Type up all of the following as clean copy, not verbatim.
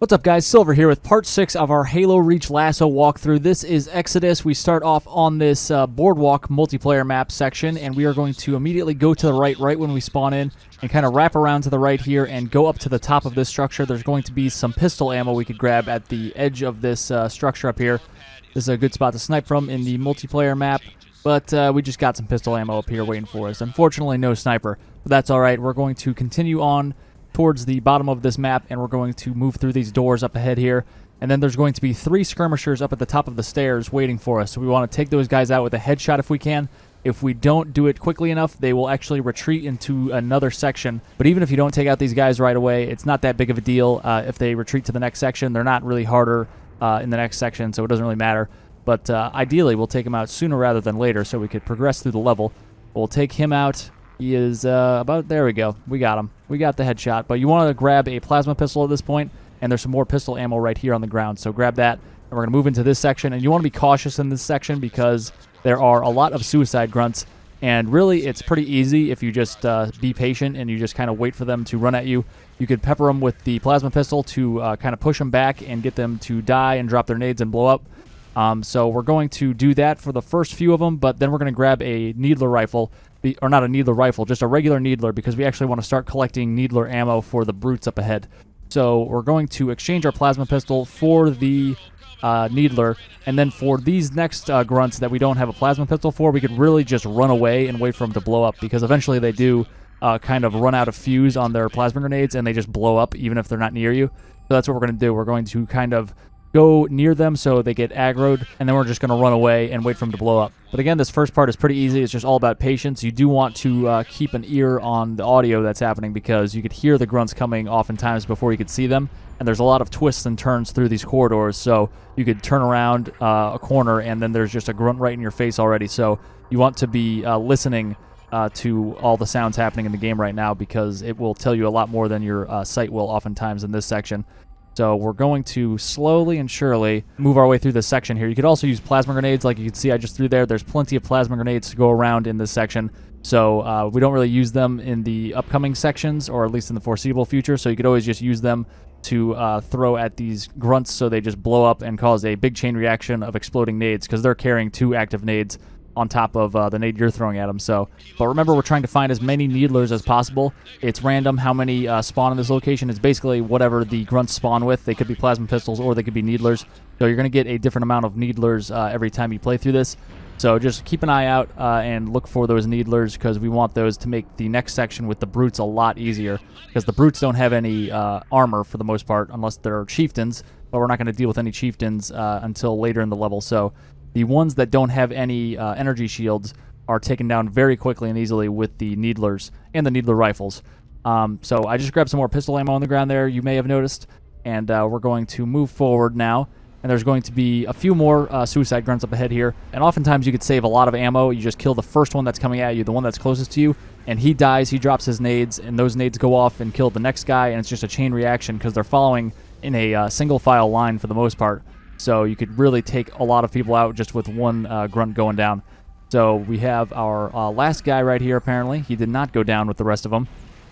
What's up, guys? Silver here with part 6 of our Halo Reach LASO walkthrough. This is Exodus. We start off on this boardwalk multiplayer map section, and we are going to immediately go to the right when we spawn in, and kind of wrap around to the right here and go up to the top of this structure. There's going to be some pistol ammo we could grab at the edge of this structure up here. This is a good spot to snipe from in the multiplayer map, but we just got some pistol ammo up here waiting for us. Unfortunately, no sniper, but that's all right. We're going to continue on towards the bottom of this map, and we're going to move through these doors up ahead here, and then there's going to be 3 skirmishers up at the top of the stairs waiting for us. So we want to take those guys out with a headshot if we can. If we don't do it quickly enough, they will actually retreat into another section. But even if you don't take out these guys right away, it's not that big of a deal. If they retreat to the next section, they're not really harder in the next section, so it doesn't really matter. But ideally, we'll take them out sooner rather than later so we could progress through the level. We'll take him out. He is about, there we go. We got him. We got the headshot. But you want to grab a plasma pistol at this point, and there's some more pistol ammo right here on the ground. So grab that, and we're going to move into this section. And you want to be cautious in this section because there are a lot of suicide grunts. And really, it's pretty easy if you just be patient and you just kind of wait for them to run at you. You could pepper them with the plasma pistol to kind of push them back and get them to die and drop their nades and blow up. So we're going to do that for the first few of them, but then we're going to grab a needler rifle. Or not a needler rifle, just a regular needler, because we actually want to start collecting needler ammo for the brutes up ahead. So we're going to exchange our plasma pistol for the needler, and then for these next grunts that we don't have a plasma pistol for, we could really just run away and wait for them to blow up, because eventually they do kind of run out of fuse on their plasma grenades, and they just blow up even if they're not near you. So that's what we're going to do. We're going to kind of go near them so they get aggroed, and then we're just going to run away and wait for them to blow up. But again, this first part is pretty easy. It's just all about patience. You do want to keep an ear on the audio that's happening, because you could hear the grunts coming oftentimes before you could see them, and there's a lot of twists and turns through these corridors, so you could turn around a corner and then there's just a grunt right in your face already. So you want to be listening to all the sounds happening in the game right now, because it will tell you a lot more than your sight will oftentimes in this section. So we're going to slowly and surely move our way through this section here. You could also use plasma grenades, like you can see I just threw there. There's plenty of plasma grenades to go around in this section. So we don't really use them in the upcoming sections, or at least in the foreseeable future. So you could always just use them to throw at these grunts so they just blow up and cause a big chain reaction of exploding nades, because they're carrying 2 active nades on top of the nade you're throwing at them. So, but remember, we're trying to find as many needlers as possible. It's random how many spawn in this location. It's basically whatever the grunts spawn with. They could be plasma pistols or they could be needlers. So you're going to get a different amount of needlers every time you play through this. So just keep an eye out and look for those needlers, because we want those to make the next section with the brutes a lot easier, because the brutes don't have any armor for the most part unless they're chieftains, but we're not going to deal with any chieftains until later in the level. So the ones that don't have any energy shields are taken down very quickly and easily with the needlers and the needler rifles. So I just grabbed some more pistol ammo on the ground there, you may have noticed, and we're going to move forward now. And there's going to be a few more suicide grunts up ahead here. And oftentimes you could save a lot of ammo. You just kill the first one that's coming at you, the one that's closest to you, and he dies, he drops his nades, and those nades go off and kill the next guy, and it's just a chain reaction because they're following in a single file line for the most part. So you could really take a lot of people out just with one grunt going down. So we have our last guy right here, apparently. He did not go down with the rest of them.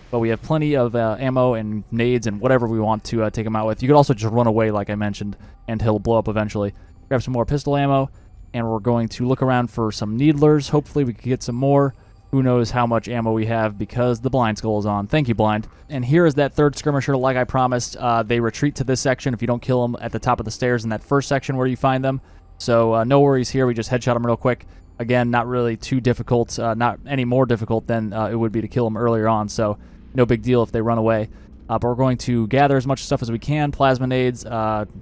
But we have plenty of ammo and nades and whatever we want to take him out with. You could also just run away, like I mentioned, and he'll blow up eventually. Grab some more pistol ammo, and we're going to look around for some needlers. Hopefully we can get some more. Who knows how much ammo we have, because the blind skull is on. Thank you, blind. And here is that third skirmisher, like I promised. They retreat to this section if you don't kill them at the top of the stairs in that first section where you find them. So no worries here. We just headshot them real quick. Again, not really too difficult, not any more difficult than it would be to kill them earlier on. So no big deal if they run away. But we're going to gather as much stuff as we can. Plasma nades,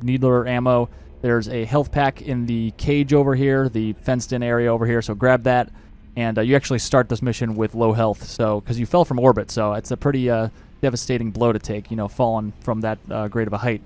needler ammo. There's a health pack in the cage over here, the fenced-in area over here, so grab that. And you actually start this mission with low health, so because you fell from orbit, so it's a pretty devastating blow to take, you know, falling from that great of a height.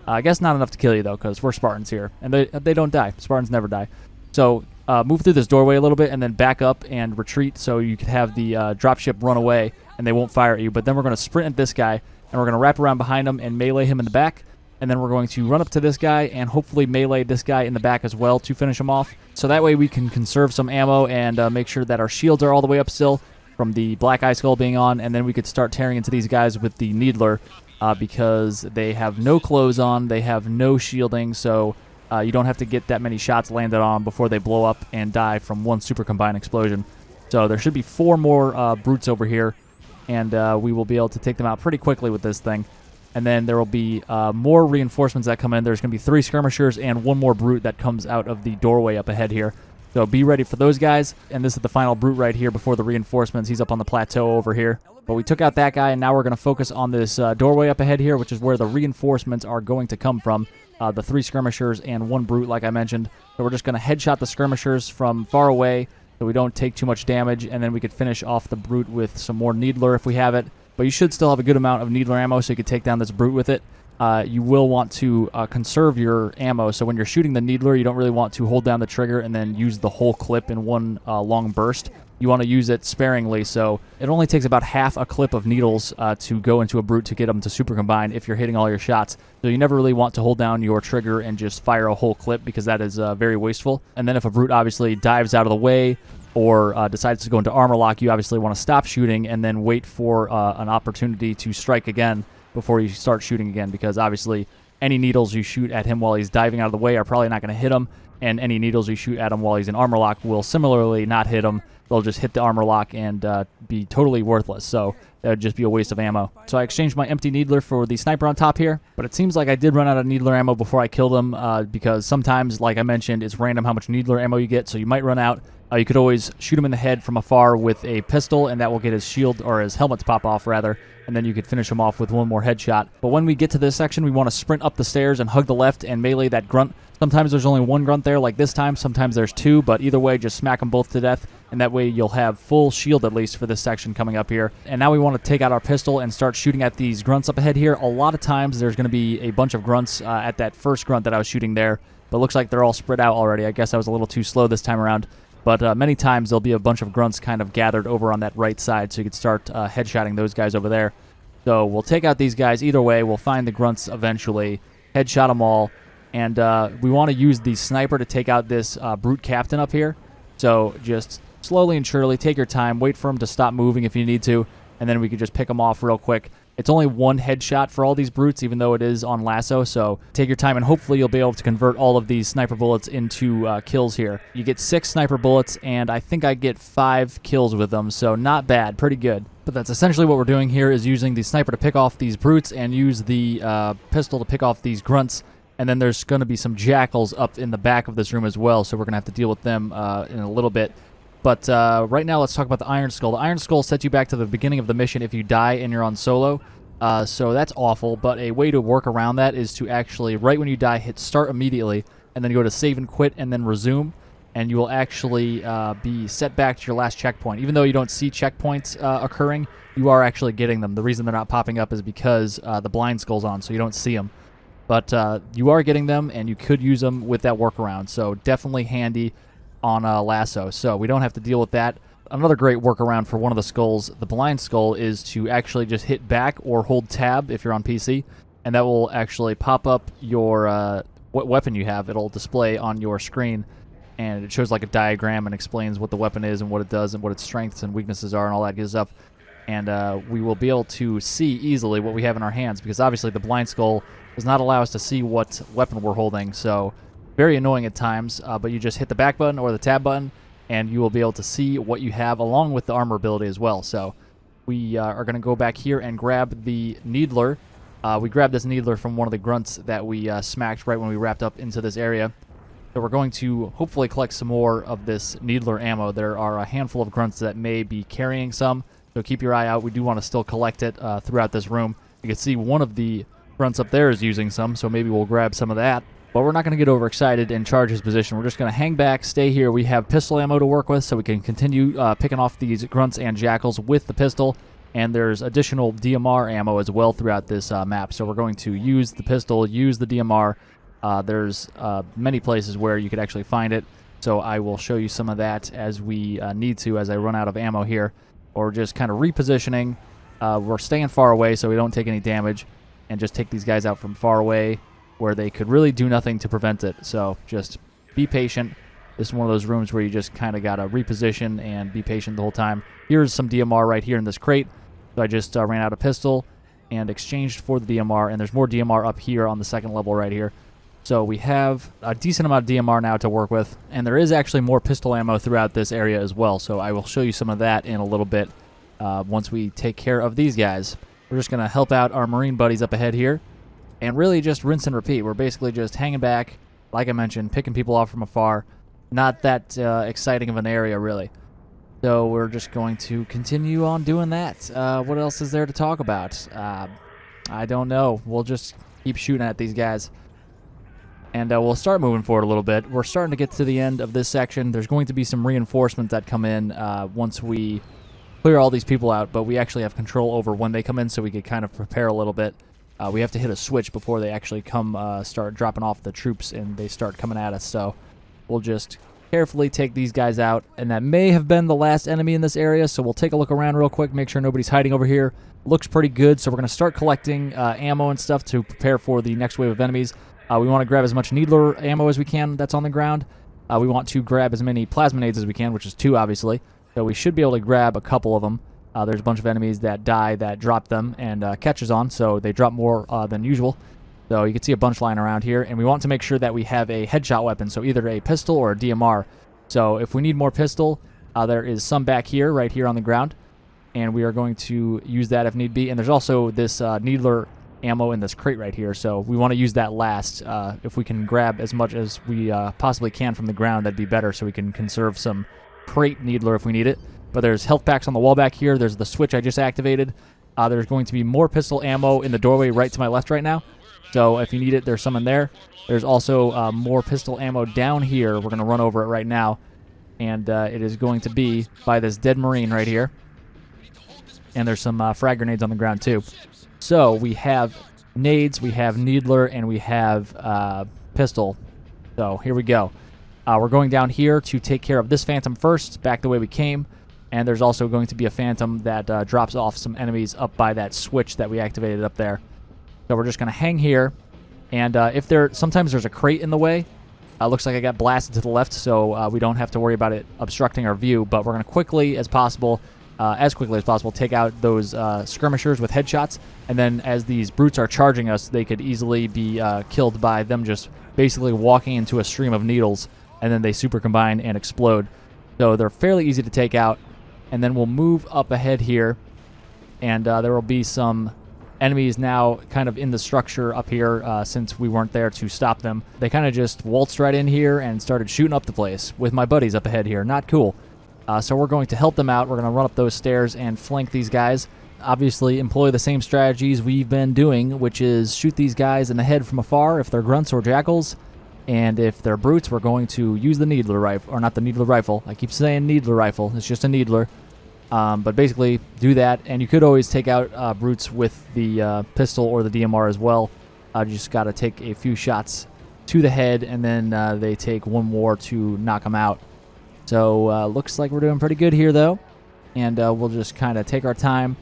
I guess not enough to kill you, though, because we're Spartans here, and they don't die. Spartans never die. So move through this doorway a little bit, and then back up and retreat so you can have the dropship run away, and they won't fire at you. But then we're going to sprint at this guy, and we're going to wrap around behind him and melee him in the back. And then we're going to run up to this guy and hopefully melee this guy in the back as well to finish him off. So that way we can conserve some ammo and make sure that our shields are all the way up still from the black eye skull being on. And then we could start tearing into these guys with the needler because they have no clothes on, they have no shielding, so you don't have to get that many shots landed on them before they blow up and die from one super combined explosion. So there should be 4 more brutes over here, and we will be able to take them out pretty quickly with this thing. And then there will be more reinforcements that come in. There's going to be 3 skirmishers and 1 more brute that comes out of the doorway up ahead here. So be ready for those guys. And this is the final brute right here before the reinforcements. He's up on the plateau over here. But we took out that guy, and now we're going to focus on this doorway up ahead here, which is where the reinforcements are going to come from. The 3 skirmishers and 1 brute, like I mentioned. So we're just going to headshot the skirmishers from far away so we don't take too much damage, and then we could finish off the brute with some more needler if we have it. But you should still have a good amount of needler ammo, so you could take down this brute with it. You will want to conserve your ammo, so when you're shooting the needler, you don't really want to hold down the trigger and then use the whole clip in one long burst. You want to use it sparingly, so it only takes about half a clip of needles to go into a brute to get them to super combine if you're hitting all your shots. So you never really want to hold down your trigger and just fire a whole clip, because that is very wasteful. And then if a brute obviously dives out of the way or decides to go into armor lock, you obviously want to stop shooting and then wait for an opportunity to strike again before you start shooting again, because obviously any needles you shoot at him while he's diving out of the way are probably not going to hit him, and any needles you shoot at him while he's in armor lock will similarly not hit him. They'll just hit the armor lock and be totally worthless, so that would just be a waste of ammo. So I exchanged my empty needler for the sniper on top here, but it seems like I did run out of needler ammo before I killed him, because sometimes, like I mentioned, it's random how much needler ammo you get, so you might run out. You could always shoot him in the head from afar with a pistol, and that will get his shield, or his helmet to pop off, rather, and then you could finish him off with 1 more headshot. But when we get to this section, we want to sprint up the stairs and hug the left and melee that grunt. Sometimes there's only 1 grunt there, like this time. Sometimes there's 2, but either way, just smack them both to death, and that way you'll have full shield at least for this section coming up here. And now we want to take out our pistol and start shooting at these grunts up ahead here. A lot of times there's going to be a bunch of grunts at that first grunt that I was shooting there, but it looks like they're all spread out already. I guess I was a little too slow this time around. But many times there'll be a bunch of grunts kind of gathered over on that right side, so you could start headshotting those guys over there. So we'll take out these guys either way. We'll find the grunts eventually, headshot them all, and we want to use the sniper to take out this brute captain up here. So just slowly and surely, take your time, wait for him to stop moving if you need to, and then we could just pick him off real quick. It's only 1 headshot for all these brutes, even though it is on LASO, so take your time, and hopefully you'll be able to convert all of these sniper bullets into kills here. You get 6 sniper bullets, and I think I get 5 kills with them, so not bad, pretty good. But that's essentially what we're doing here, is using the sniper to pick off these brutes and use the pistol to pick off these grunts, and then there's going to be some jackals up in the back of this room as well, so we're going to have to deal with them in a little bit. But right now, let's talk about the Iron Skull. The Iron Skull sets you back to the beginning of the mission if you die and you're on solo. So that's awful, but a way to work around that is to actually, right when you die, hit start immediately, and then go to save and quit, and then resume, and you will actually be set back to your last checkpoint. Even though you don't see checkpoints occurring, you are actually getting them. The reason they're not popping up is because the blind skull's on, so you don't see them. But you are getting them, and you could use them with that workaround, so definitely handy on LASO, so we don't have to deal with that. Another great workaround for one of the skulls, the blind skull, is to actually just hit back or hold tab if you're on PC, and that will actually pop up your what weapon you have. It'll display on your screen, and it shows like a diagram and explains what the weapon is and what it does and what its strengths and weaknesses are and all that good stuff. And we will be able to see easily what we have in our hands, because obviously the blind skull does not allow us to see what weapon we're holding, so very annoying at times, but you just hit the back button or the tab button, and you will be able to see what you have along with the armor ability as well. So we are going to go back here and grab the needler. We grabbed this needler from one of the grunts that we smacked right when we wrapped up into this area. So we're going to hopefully collect some more of this needler ammo. There are a handful of grunts that may be carrying some, so keep your eye out. We do want to still collect it throughout this room. You can see one of the grunts up there is using some, so maybe we'll grab some of that. But we're not going to get overexcited and charge his position. We're just going to hang back, stay here. We have pistol ammo to work with, so we can continue picking off these grunts and jackals with the pistol. And there's additional DMR ammo as well throughout this map. So we're going to use the pistol, use the DMR. There's many places where you could actually find it. So I will show you some of that as we need to, as I run out of ammo here. Or just kind of repositioning. We're staying far away so we don't take any damage. And just take these guys out from far away, where they could really do nothing to prevent it. So just be patient. This is one of those rooms where you just kind of got to reposition and be patient the whole time. Here's some DMR right here in this crate. So I just ran out of pistol, and exchanged for the DMR, and there's more DMR up here on the second level right here. So we have a decent amount of DMR now to work with, and there is actually more pistol ammo throughout this area as well, so I will show you some of that in a little bit once we take care of these guys. We're just going to help out our Marine buddies up ahead here, and really just rinse and repeat. We're basically just hanging back, like I mentioned, picking people off from afar. Not that exciting of an area, really. So we're just going to continue on doing that. What else is there to talk about? I don't know. We'll just keep shooting at these guys. And we'll start moving forward a little bit. We're starting to get to the end of this section. There's going to be some reinforcements that come in once we clear all these people out, but we actually have control over when they come in, so we could kind of prepare a little bit. We have to hit a switch before they actually come start dropping off the troops and they start coming at us. So we'll just carefully take these guys out. And that may have been the last enemy in this area, so we'll take a look around real quick, make sure nobody's hiding over here. Looks pretty good, so we're going to start collecting ammo and stuff to prepare for the next wave of enemies. We want to grab as much needler ammo as we can that's on the ground. We want to grab as many plasma nades as we can, which is 2, obviously. So we should be able to grab a couple of them. There's a bunch of enemies that die that drop them and catches on, so they drop more than usual. So you can see a bunch lying around here, and we want to make sure that we have a headshot weapon, so either a pistol or a DMR. So if we need more pistol, there is some back here, right here on the ground, and we are going to use that if need be. And there's also this needler ammo in this crate right here, so we want to use that last. If we can grab as much as we possibly can from the ground, that'd be better, so we can conserve some crate needler if we need it. But there's health packs on the wall back here. There's the switch I just activated. There's going to be more pistol ammo in the doorway right to my left right now, so if you need it, there's some in there. There's also more pistol ammo down here. We're going to run over it right now, and it is going to be by this dead Marine right here. And there's some frag grenades on the ground too. So we have nades, we have needler, and we have pistol. So here we go. We're going down here to take care of this phantom first, back the way we came. And there's also going to be a phantom that drops off some enemies up by that switch that we activated up there. So we're just going to hang here. And sometimes there's a crate in the way. Looks like I got blasted to the left, so we don't have to worry about it obstructing our view. But we're going to quickly as possible take out those skirmishers with headshots, and then as these brutes are charging us, they could easily be killed by them just basically walking into a stream of needles, and then they super combine and explode. So they're fairly easy to take out, and then we'll move up ahead here, and there will be some enemies now kind of in the structure up here since we weren't there to stop them. They kind of just waltzed right in here and started shooting up the place with my buddies up ahead here. Not cool. So we're going to help them out. We're going to run up those stairs and flank these guys. Obviously, employ the same strategies we've been doing, which is shoot these guys in the head from afar if they're grunts or jackals. And if they're brutes, we're going to use the needler rifle. Or not the needler rifle. I keep saying needler rifle. It's just a needler. But basically, do that. And you could always take out brutes with the pistol or the DMR as well. You just got to take a few shots to the head, and then they take one more to knock them out. So looks like we're doing pretty good here, though. And we'll just kind of take our time.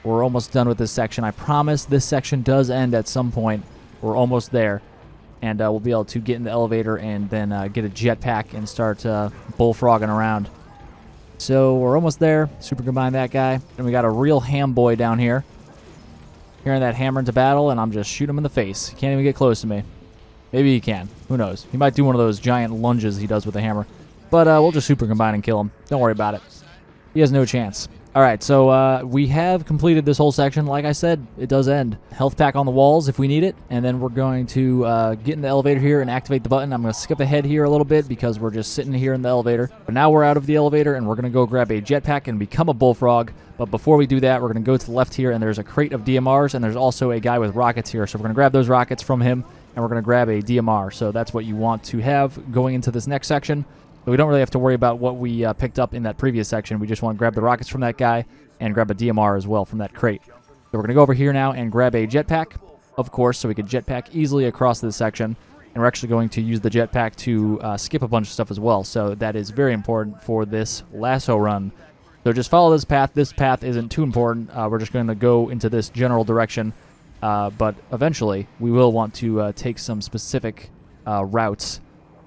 We're almost done with this section. I promise this section does end at some point. We're almost there. And we'll be able to get in the elevator and then get a jetpack and start bullfrogging around. So we're almost there. Super combine that guy. And we got a real ham boy down here. Hearing that hammer into battle, and I'm just shooting him in the face. He can't even get close to me. Maybe he can. Who knows? He might do one of those giant lunges he does with the hammer. But we'll just super combine and kill him. Don't worry about it. He has no chance. All right, so we have completed this whole section. Like I said, it does end. Health pack on the walls if we need it. And then we're going to get in the elevator here and activate the button. I'm going to skip ahead here a little bit because we're just sitting here in the elevator. But now we're out of the elevator, and we're going to go grab a jetpack and become a bullfrog. But before we do that, we're going to go to the left here, and there's a crate of DMRs, and there's also a guy with rockets here. So we're going to grab those rockets from him, and we're going to grab a DMR. So that's what you want to have going into this next section. So we don't really have to worry about what we picked up in that previous section. We just want to grab the rockets from that guy and grab a DMR as well from that crate. So we're going to go over here now and grab a jetpack, of course, so we can jetpack easily across this section. And we're actually going to use the jetpack to skip a bunch of stuff as well. So that is very important for this LASO run. So just follow this path. This path isn't too important. We're just going to go into this general direction. But eventually, we will want to take some specific routes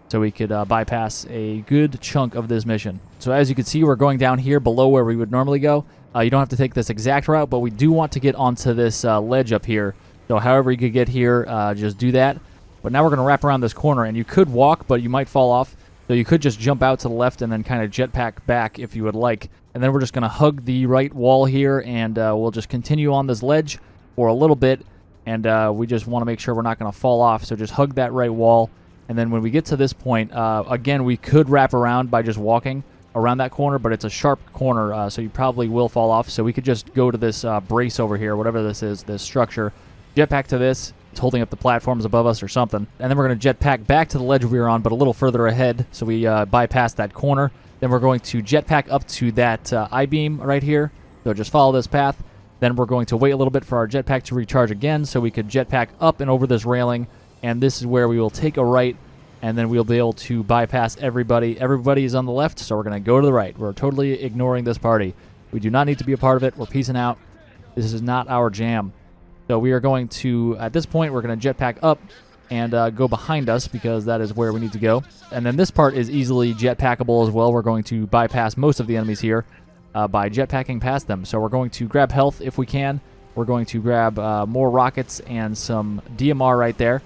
so we could bypass a good chunk of this mission. So as you can see, we're going down here below where we would normally go. You don't have to take this exact route, but we do want to get onto this ledge up here. So however you could get here, just do that. But now we're going to wrap around this corner, and you could walk, but you might fall off. So you could just jump out to the left and then kind of jetpack back if you would like. And then we're just going to hug the right wall here, and we'll just continue on this ledge for a little bit. And we just want to make sure we're not going to fall off, so just hug that right wall. And then when we get to this point, again, we could wrap around by just walking around that corner, but it's a sharp corner, so you probably will fall off. So we could just go to this brace over here, whatever this is, this structure, jetpack to this. It's holding up the platforms above us or something. And then we're going to jetpack back to the ledge we were on, but a little further ahead, so we bypass that corner. Then we're going to jetpack up to that I-beam right here. So just follow this path. Then we're going to wait a little bit for our jetpack to recharge again, so we could jetpack up and over this railing. And this is where we will take a right, and then we'll be able to bypass everybody. Everybody is on the left, so we're going to go to the right. We're totally ignoring this party. We do not need to be a part of it. We're peacing out. This is not our jam. So we are going to, at this point, we're going to jetpack up and go behind us because that is where we need to go. And then this part is easily jetpackable as well. We're going to bypass most of the enemies here by jetpacking past them. So we're going to grab health if we can. We're going to grab more rockets and some DMR right there.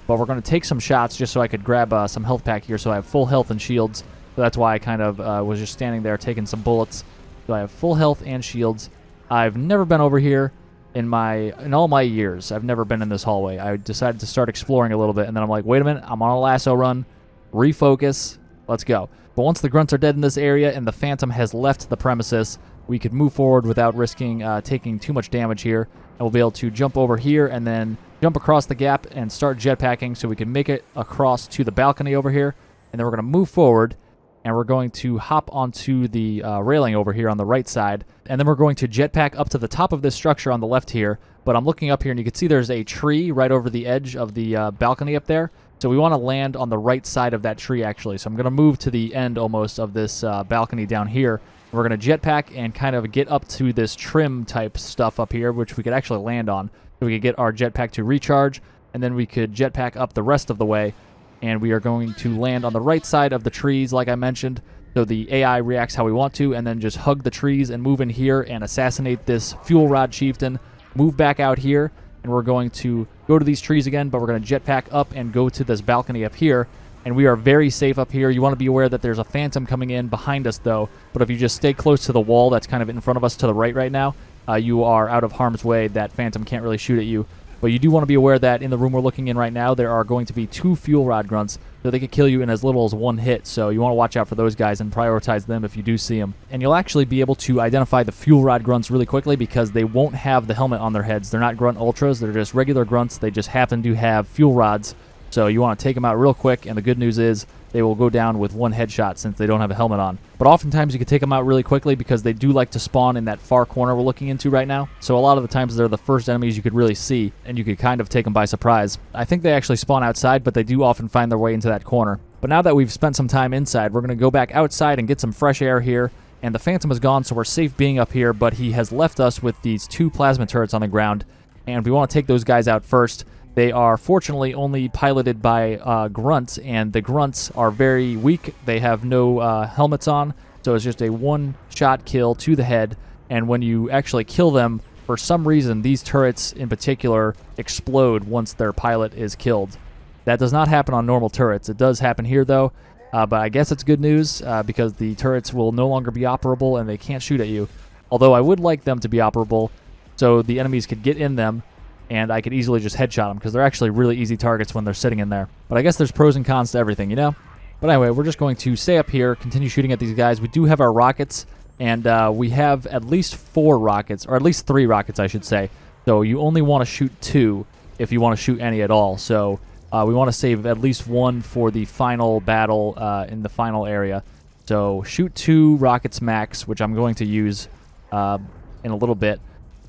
But we're going to take some shots just so I could grab some health pack here so I have full health and shields. So that's why I kind of was just standing there taking some bullets. So I have full health and shields. I've never been over here in all my years. I've never been in this hallway. I decided to start exploring a little bit, and then I'm like, wait a minute, I'm on a lasso run. Refocus. Let's go. But once the grunts are dead in this area and the Phantom has left the premises, we could move forward without risking taking too much damage here. And we'll be able to jump over here and then jump across the gap and start jetpacking so we can make it across to the balcony over here. And then we're going to move forward, and we're going to hop onto the railing over here on the right side. And then we're going to jetpack up to the top of this structure on the left here. But I'm looking up here, and you can see there's a tree right over the edge of the balcony up there. So we want to land on the right side of that tree, actually. So I'm going to move to the end almost of this balcony down here. We're going to jetpack and kind of get up to this trim type stuff up here, which we could actually land on. So we could get our jetpack to recharge, and then we could jetpack up the rest of the way. And we are going to land on the right side of the trees, like I mentioned. So the AI reacts how we want to, and then just hug the trees and move in here and assassinate this fuel rod chieftain. Move back out here, and we're going to go to these trees again, but we're going to jetpack up and go to this balcony up here. And we are very safe up here. You want to be aware that there's a Phantom coming in behind us, though. But if you just stay close to the wall that's kind of in front of us to the right now, you are out of harm's way. That Phantom can't really shoot at you. But you do want to be aware that in the room we're looking in right now, there are going to be 2 fuel rod grunts, so they could kill you in as little as 1 hit. So you want to watch out for those guys and prioritize them if you do see them. And you'll actually be able to identify the fuel rod grunts really quickly because they won't have the helmet on their heads. They're not grunt ultras. They're just regular grunts. They just happen to have fuel rods. So you want to take them out real quick, and the good news is they will go down with 1 headshot since they don't have a helmet on. But oftentimes you can take them out really quickly because they do like to spawn in that far corner we're looking into right now. So a lot of the times they're the first enemies you could really see, and you could kind of take them by surprise. I think they actually spawn outside, but they do often find their way into that corner. But now that we've spent some time inside, we're going to go back outside and get some fresh air here. And the Phantom is gone, so we're safe being up here, but he has left us with these 2 plasma turrets on the ground, and we want to take those guys out first. They are fortunately only piloted by grunts, and the grunts are very weak. They have no helmets on, so it's just a 1-shot kill to the head. And when you actually kill them, for some reason, these turrets in particular explode once their pilot is killed. That does not happen on normal turrets. It does happen here, though, but I guess it's good news because the turrets will no longer be operable and they can't shoot at you. Although I would like them to be operable so the enemies could get in them, and I could easily just headshot them because they're actually really easy targets when they're sitting in there. But I guess there's pros and cons to everything, you know? But anyway, we're just going to stay up here, continue shooting at these guys. We do have our rockets, and we have at least 4 rockets, or at least 3 rockets, I should say. So you only want to shoot 2 if you want to shoot any at all. So we want to save at least 1 for the final battle in the final area. So shoot 2 rockets max, which I'm going to use in a little bit.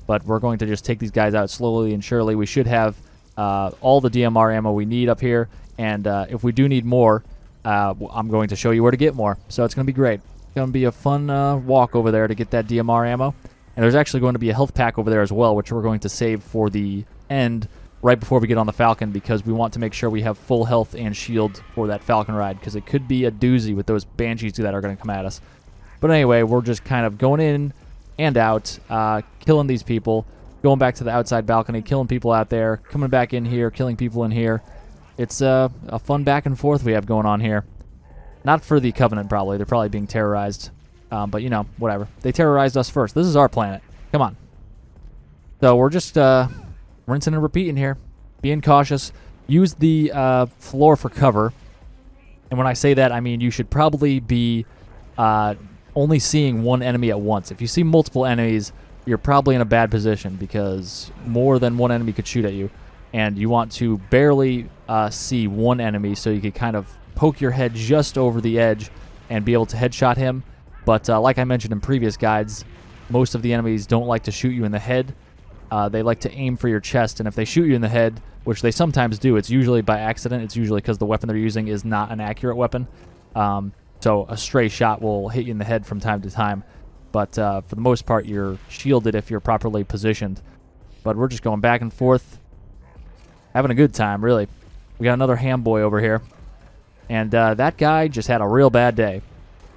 But we're going to just take these guys out slowly and surely. We should have all the DMR ammo we need up here. And if we do need more, I'm going to show you where to get more. So it's going to be great. It's going to be a fun walk over there to get that DMR ammo. And there's actually going to be a health pack over there as well, which we're going to save for the end right before we get on the Falcon because we want to make sure we have full health and shield for that Falcon ride because it could be a doozy with those Banshees that are going to come at us. But anyway, we're just kind of going in and out, killing these people, going back to the outside balcony, killing people out there, coming back in here, killing people in here. It's a fun back and forth we have going on here. Not for the Covenant, probably. They're probably being terrorized. But, you know, whatever. They terrorized us first. This is our planet. Come on. So we're just rinsing and repeating here. Being cautious. Use the floor for cover. And when I say that, I mean you should probably be only seeing one enemy at once. If you see multiple enemies, you're probably in a bad position because more than one enemy could shoot at you. And you want to barely see one enemy so you could kind of poke your head just over the edge and be able to headshot him. But like I mentioned in previous guides, most of the enemies don't like to shoot you in the head. They like to aim for your chest, and if they shoot you in the head, which they sometimes do, it's usually by accident. It's usually because the weapon they're using is not an accurate weapon. So a stray shot will hit you in the head from time to time. But for the most part, you're shielded if you're properly positioned. But we're just going back and forth, having a good time, really. We got another ham boy over here. And that guy just had a real bad day.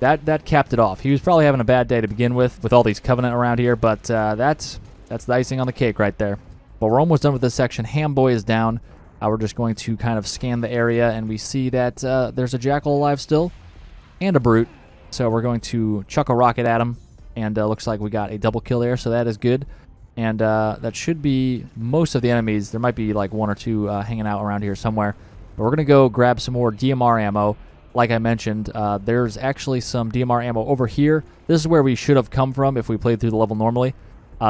That capped it off. He was probably having a bad day to begin with all these Covenant around here, but that's the icing on the cake right there. But we're almost done with this section. Ham boy is down. We're just going to kind of scan the area, and we see that there's a Jackal alive still, and a Brute. So we're going to chuck a rocket at him, and looks like we got a double kill there, so that is good. And that should be most of the enemies. There might be like one or two hanging out around here somewhere. But we're going to go grab some more DMR ammo. Like I mentioned, there's actually some DMR ammo over here. This is where we should have come from if we played through the level normally.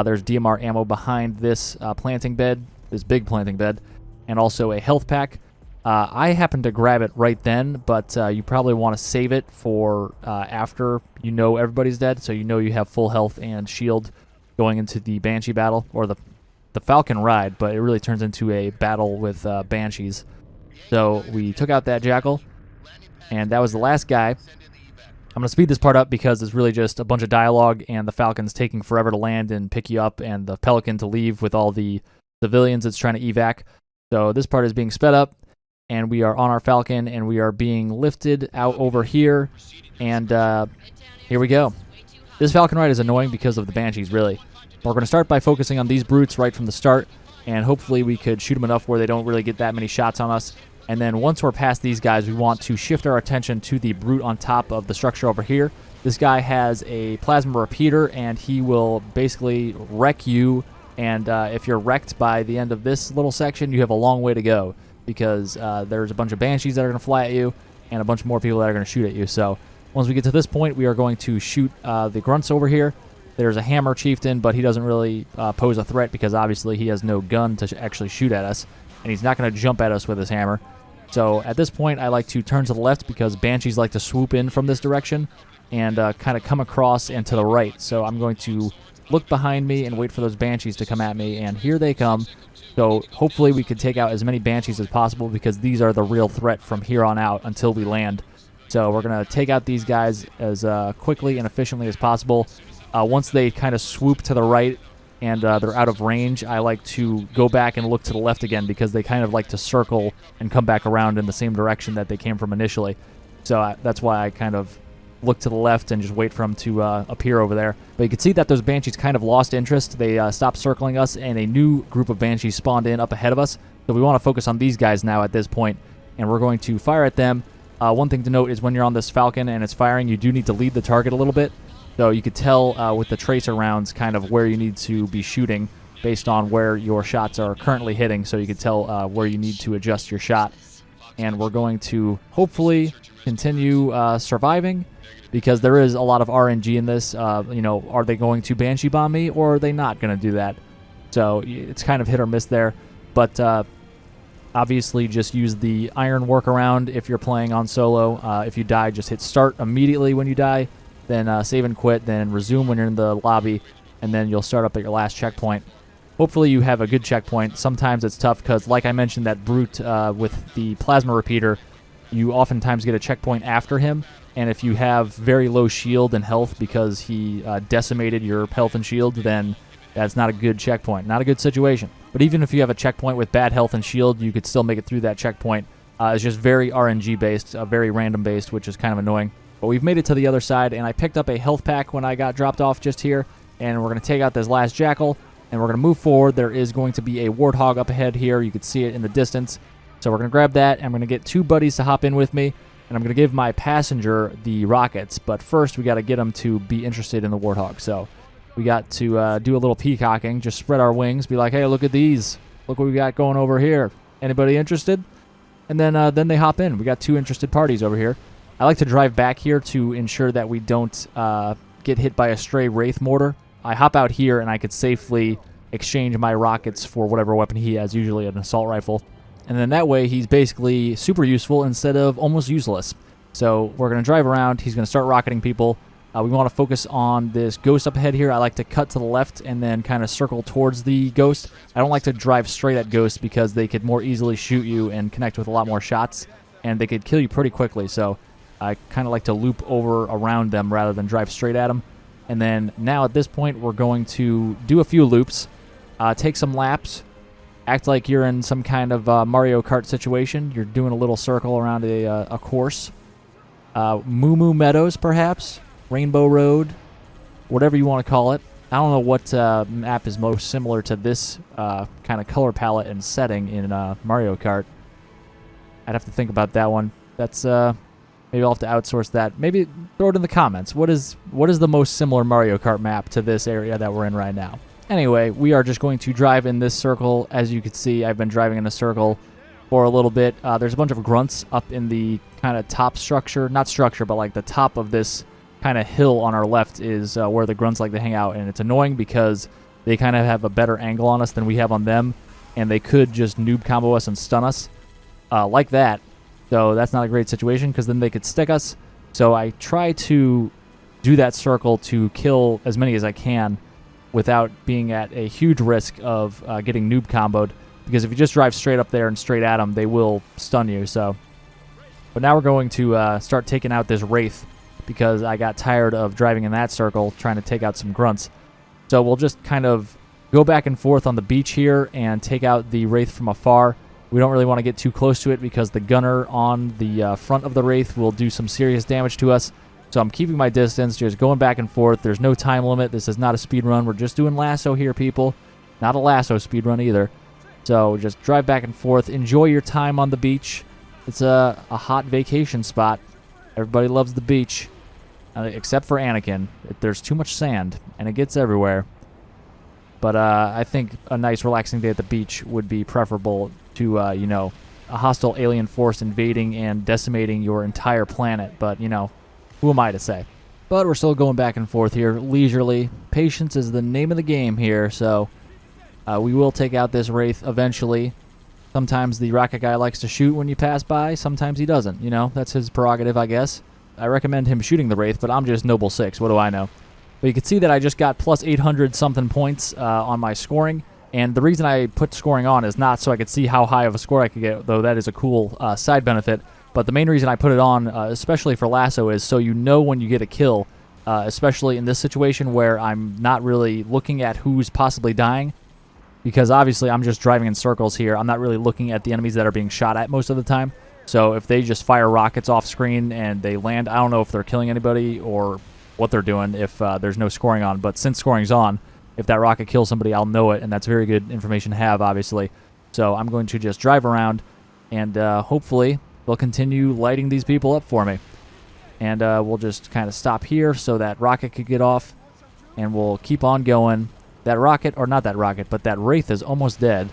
There's DMR ammo behind this planting bed, this big planting bed, and also a health pack. I happened to grab it right then, but you probably want to save it for after you know everybody's dead, so you know you have full health and shield going into the Banshee battle, or the Falcon ride, but it really turns into a battle with Banshees. So we took out that Jackal, and that was the last guy. I'm going to speed this part up because it's really just a bunch of dialogue, and the Falcon's taking forever to land and pick you up, and the Pelican to leave with all the civilians it's trying to evac. So this part is being sped up, and we are on our Falcon, and we are being lifted out over here, and here we go. This Falcon ride is annoying because of the Banshees, really. We're going to start by focusing on these brutes right from the start, and hopefully we could shoot them enough where they don't really get that many shots on us. And then once we're past these guys, we want to shift our attention to the brute on top of the structure over here. This guy has a plasma repeater, and he will basically wreck you. And if you're wrecked by the end of this little section, you have a long way to go because there's a bunch of Banshees that are going to fly at you and a bunch more people that are going to shoot at you. So once we get to this point, we are going to shoot the grunts over here. There's a Hammer Chieftain, but he doesn't really pose a threat because obviously he has no gun to actually shoot at us, and he's not going to jump at us with his hammer. So at this point, I like to turn to the left because Banshees like to swoop in from this direction and kind of come across and to the right. So I'm going to look behind me and wait for those Banshees to come at me, and here they come. So hopefully we can take out as many Banshees as possible because these are the real threat from here on out until we land. So we're going to take out these guys as quickly and efficiently as possible. Once they kind of swoop to the right and they're out of range, I like to go back and look to the left again because they kind of like to circle and come back around in the same direction that they came from initially. So that's why I kind of look to the left and just wait for them to appear over there. But you can see that those Banshees kind of lost interest. They stopped circling us, and a new group of Banshees spawned in up ahead of us. So we want to focus on these guys now at this point, and we're going to fire at them. One thing to note is when you're on this Falcon and it's firing, you do need to lead the target a little bit. So you could tell with the tracer rounds kind of where you need to be shooting based on where your shots are currently hitting. So you could tell where you need to adjust your shot. And we're going to hopefully continue surviving because there is a lot of RNG in this. You know, are they going to Banshee bomb me or are they not going to do that? So it's kind of hit or miss there. But obviously just use the iron workaround if you're playing on solo. If you die, just hit start immediately when you die. Then save and quit, then resume when you're in the lobby, and then you'll start up at your last checkpoint. Hopefully you have a good checkpoint. Sometimes it's tough because, like I mentioned, that brute with the plasma repeater, you oftentimes get a checkpoint after him, and if you have very low shield and health because he decimated your health and shield, then that's not a good checkpoint, not a good situation. But even if you have a checkpoint with bad health and shield, you could still make it through that checkpoint. It's just very RNG-based, very random-based, which is kind of annoying. But we've made it to the other side, and I picked up a health pack when I got dropped off just here. and we're going to take out this last jackal, and we're going to move forward. There is going to be a warthog up ahead here. You can see it in the distance. So we're going to grab that, and I'm going to get 2 buddies to hop in with me, and I'm going to give my passenger the rockets. But first, we got to get them to be interested in the warthog. So we got to do a little peacocking, just spread our wings, be like, hey, look at these. Look what we got going over here. Anybody interested? And then they hop in. We got 2 interested parties over here. I like to drive back here to ensure that we don't get hit by a stray Wraith mortar. I hop out here, and I could safely exchange my rockets for whatever weapon he has, usually an assault rifle. And then that way, he's basically super useful instead of almost useless. So we're going to drive around. He's going to start rocketing people. We want to focus on this ghost up ahead here. I like to cut to the left and then kind of circle towards the ghost. I don't like to drive straight at ghosts because they could more easily shoot you and connect with a lot more shots, and they could kill you pretty quickly. So I kind of like to loop over around them rather than drive straight at them. And then now at this point, we're going to do a few loops, take some laps, act like you're in some kind of Mario Kart situation. You're doing a little circle around a course. Moo Moo Meadows, perhaps. Rainbow Road. Whatever you want to call it. I don't know what map is most similar to this kind of color palette and setting in Mario Kart. I'd have to think about that one. That's maybe I'll have to outsource that. Maybe throw it in the comments. What is the most similar Mario Kart map to this area that we're in right now? Anyway, we are just going to drive in this circle. As you can see, I've been driving in a circle for a little bit. There's a bunch of grunts up in the kind of top structure. Not structure, but like the top of this kind of hill on our left is where the grunts like to hang out. And it's annoying because they kind of have a better angle on us than we have on them. And they could just noob combo us and stun us like that. So that's not a great situation because then they could stick us. So I try to do that circle to kill as many as I can without being at a huge risk of getting noob comboed. Because if you just drive straight up there and straight at them, they will stun you. So, but now we're going to start taking out this Wraith because I got tired of driving in that circle trying to take out some grunts. So we'll just kind of go back and forth on the beach here and take out the Wraith from afar. We don't really want to get too close to it because the gunner on the front of the Wraith will do some serious damage to us. So I'm keeping my distance, just going back and forth. There's no time limit. This is not a speed run. We're just doing LASO here, people. Not a LASO speed run either. So just drive back and forth. Enjoy your time on the beach. It's a hot vacation spot. Everybody loves the beach, except for Anakin. There's too much sand, and it gets everywhere. But I think a nice relaxing day at the beach would be preferable to, you know, a hostile alien force invading and decimating your entire planet. But, you know, who am I to say? But we're still going back and forth here leisurely. Patience is the name of the game here, so we will take out this Wraith eventually. Sometimes the rocket guy likes to shoot when you pass by. Sometimes he doesn't. You know, that's his prerogative, I guess. I recommend him shooting the Wraith, but I'm just Noble 6. What do I know? But you can see that I just got plus 800-something points on my scoring. And the reason I put scoring on is not so I could see how high of a score I could get, though that is a cool side benefit. But the main reason I put it on, especially for LASO, is so you know when you get a kill, especially in this situation where I'm not really looking at who's possibly dying. Because obviously I'm just driving in circles here. I'm not really looking at the enemies that are being shot at most of the time. So if they just fire rockets off screen and they land, I don't know if they're killing anybody or what they're doing if there's no scoring on. But since scoring's on, if that rocket kills somebody, I'll know it, and that's very good information to have, obviously. So I'm going to just drive around, and hopefully they'll continue lighting these people up for me. And we'll just kind of stop here so that rocket could get off, and we'll keep on going. That rocket, or not that rocket, but that Wraith is almost dead.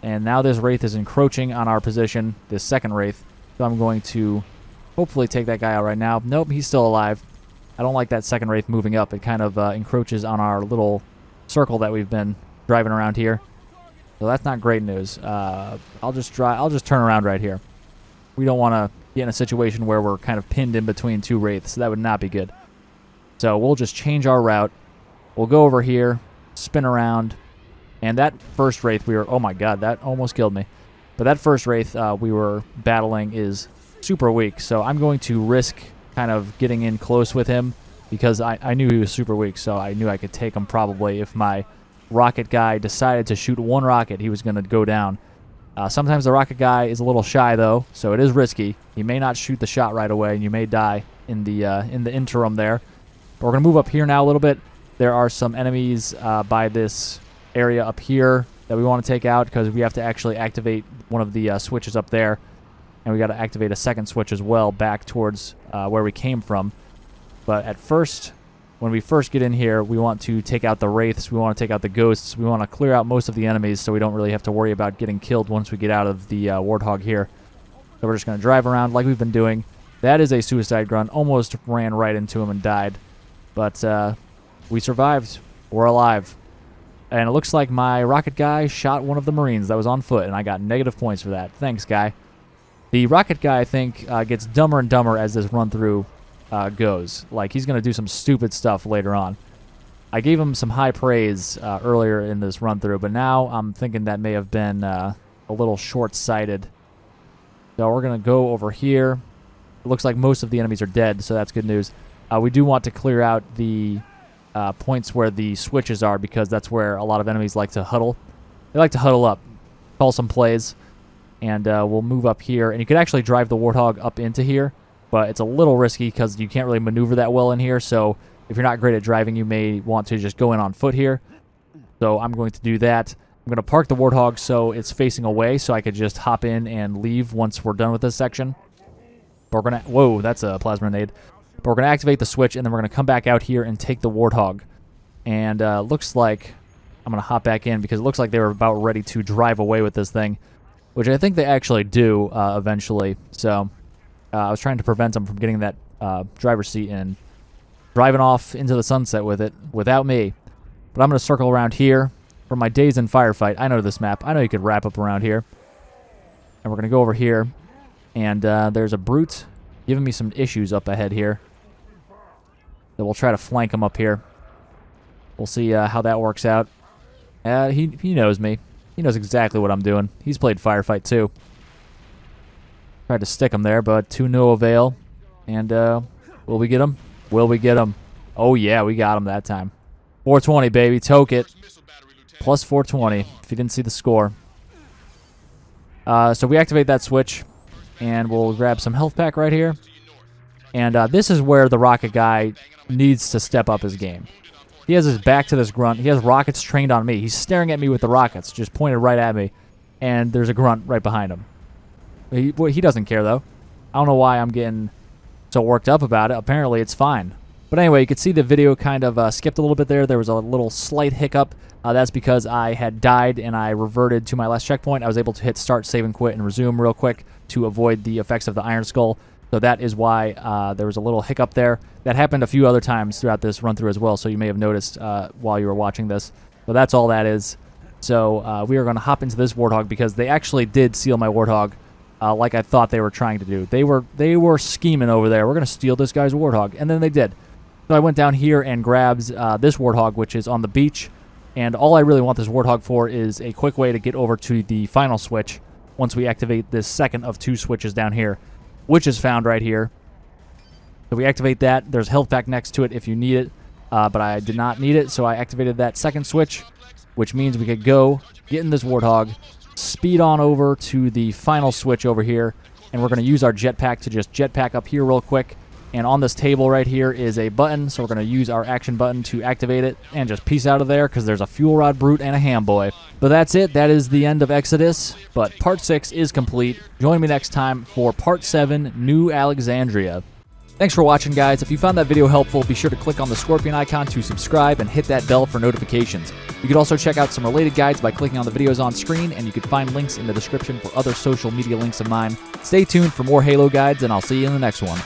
And now this Wraith is encroaching on our position, this second Wraith. So I'm going to hopefully take that guy out right now. Nope, he's still alive. I don't like that second Wraith moving up. It kind of encroaches on our little circle that we've been driving around here. So that's not great news. I'll just turn around right here. We don't want to get in a situation where we're kind of pinned in between two Wraiths. That would not be good. So we'll just change our route. We'll go over here, spin around, and that first Wraith we were... Oh my god, that almost killed me. But that first Wraith we were battling is super weak, so I'm going to risk kind of getting in close with him because I knew he was super weak, so I knew I could take him probably. If my rocket guy decided to shoot one rocket, he was going to go down. Sometimes the rocket guy is a little shy, though, so it is risky. He may not shoot the shot right away, and you may die in the interim there. But we're going to move up here now a little bit. there are some enemies by this area up here that we want to take out because we have to actually activate one of the switches up there. And we got to activate a second switch as well back towards where we came from. But at first, when we first get in here, we want to take out the wraiths. We want to take out the ghosts. We want to clear out most of the enemies so we don't really have to worry about getting killed once we get out of the warthog here. So we're just going to drive around like we've been doing. That is a suicide grunt. Almost ran right into him and died. But we survived. We're alive. And it looks like my rocket guy shot one of the Marines that was on foot, and I got negative points for that. Thanks, guy. The rocket guy, I think, gets dumber and dumber as this run-through goes. Like, he's going to do some stupid stuff later on. I gave him some high praise earlier in this run-through, but now I'm thinking that may have been a little short-sighted. So we're going to go over here. It looks like most of the enemies are dead, so that's good news. We do want to clear out the points where the switches are because that's where a lot of enemies like to huddle. They like to huddle up, call some plays, and we'll move up here. And you could actually drive the Warthog up into here, but it's a little risky because you can't really maneuver that well in here. So if you're not great at driving, you may want to just go in on foot here. So I'm going to do that. I'm going to park the Warthog so it's facing away so I could just hop in and leave once we're done with this section. But we're going to... Whoa, that's a plasma grenade. But we're going to activate the switch, and then we're going to come back out here and take the Warthog. And looks like I'm going to hop back in because it looks like they were about ready to drive away with this thing, which I think they actually do eventually. So I was trying to prevent them from getting that driver's seat and driving off into the sunset with it without me. But I'm going to circle around here for my days in firefight. I know this map. I know you could wrap up around here. And we're going to go over here. And there's a brute giving me some issues up ahead here. So we'll try to flank him up here. We'll see how that works out. He knows me. He knows exactly what I'm doing. He's played firefight too. Tried to stick him there, but to no avail. And will we get him? Will we get him? Oh yeah, we got him that time. 420, baby. Toke it. Plus 420, if you didn't see the score. So we activate that switch. And we'll grab some health pack right here. And this is where the rocket guy needs to step up his game. He has his back to this grunt. He has rockets trained on me. He's staring at me with the rockets, just pointed right at me. And there's a grunt right behind him. He doesn't care, though. I don't know why I'm getting so worked up about it. Apparently, it's fine. But anyway, you could see the video kind of skipped a little bit there. There was a little slight hiccup. That's because I had died and I reverted to my last checkpoint. I was able to hit start, save, and quit, and resume real quick to avoid the effects of the Iron Skull. So that is why there was a little hiccup there. That happened a few other times throughout this run-through as well, so you may have noticed while you were watching this. But that's all that is. So we are going to hop into this Warthog because they actually did steal my Warthog like I thought they were trying to do. They were scheming over there. We're going to steal this guy's Warthog, and then they did. So I went down here and grabbed this Warthog, which is on the beach. And all I really want this Warthog for is a quick way to get over to the final switch once we activate this second of two switches down here, which is found right here. So we activate that. There's health pack next to it if you need it, but I did not need it, so I activated that second switch, which means we could go, get in this Warthog, speed on over to the final switch over here, and we're going to use our jetpack to just jetpack up here real quick. And on this table right here is a button, so we're going to use our action button to activate it and just peace out of there because there's a fuel rod brute and a ham boy. But that's it. That is the end of Exodus, but Part 6 is complete. Join me next time for Part 7, New Alexandria. Thanks for watching, guys. If you found that video helpful, be sure to click on the scorpion icon to subscribe and hit that bell for notifications. You could also check out some related guides by clicking on the videos on screen, and you could find links in the description for other social media links of mine. Stay tuned for more Halo guides, and I'll see you in the next one.